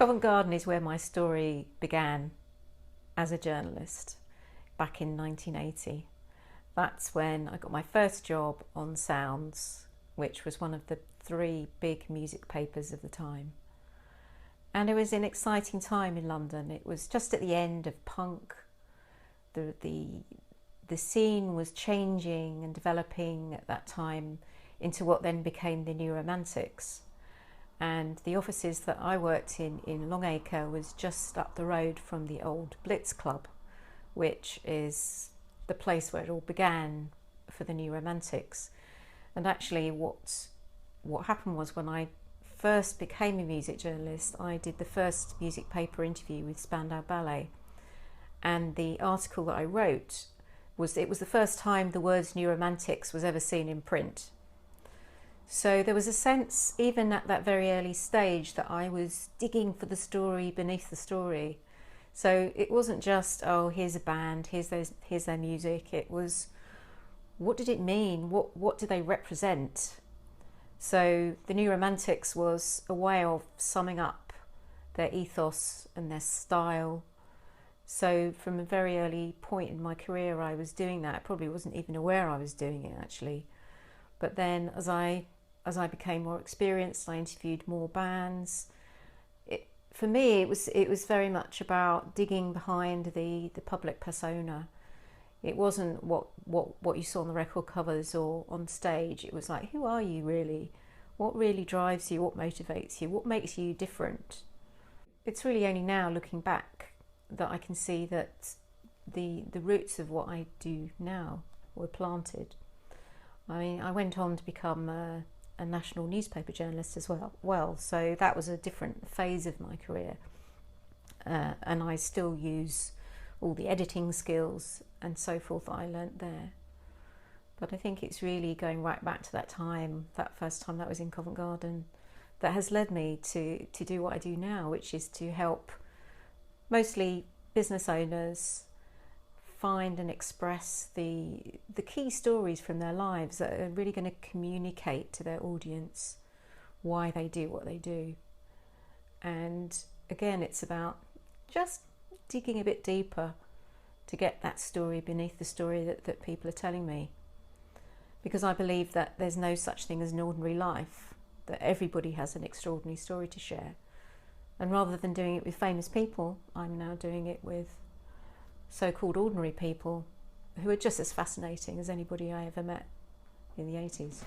Covent Garden is where my story began as a journalist back in 1980. That's when I got my first job on Sounds, which was one of the three big music papers of the time. And it was an exciting time in London. It was just at the end of punk. The scene was changing and developing at that time into what then became the New Romantics. And the offices that I worked in Longacre was just up the road from the old Blitz Club, which is the place where it all began for the New Romantics. And actually what happened was, when I first became a music journalist, I did the first music paper interview with Spandau Ballet. And the article that I wrote was the first time the words New Romantics was ever seen in print. So there was a sense, even at that very early stage, that I was digging for the story beneath the story. So it wasn't just, oh, here's a band, here's their music. It was, what did it mean? What do they represent? So the New Romantics was a way of summing up their ethos and their style. So from a very early point in my career, I was doing that. I probably wasn't even aware I was doing it, actually. But then as I became more experienced, I interviewed more bands. For me, it was very much about digging behind the public persona. It wasn't what you saw on the record covers or on stage. It was like, who are you really? What really drives you? What motivates you? What makes you different? It's really only now, looking back, that I can see that the roots of what I do now were planted. I mean, I went on to become a national newspaper journalist as well, so that was a different phase of my career. And I still use all the editing skills and so forth that I learnt there. But I think it's really going right back to that time, that first time that was in Covent Garden, that has led me to do what I do now, which is to help mostly business owners find and express the key stories from their lives that are really going to communicate to their audience why they do what they do. And again, it's about just digging a bit deeper to get that story beneath the story that people are telling me. Because I believe that there's no such thing as an ordinary life, that everybody has an extraordinary story to share. And rather than doing it with famous people, I'm now doing it with so-called ordinary people who are just as fascinating as anybody I ever met in the 80s.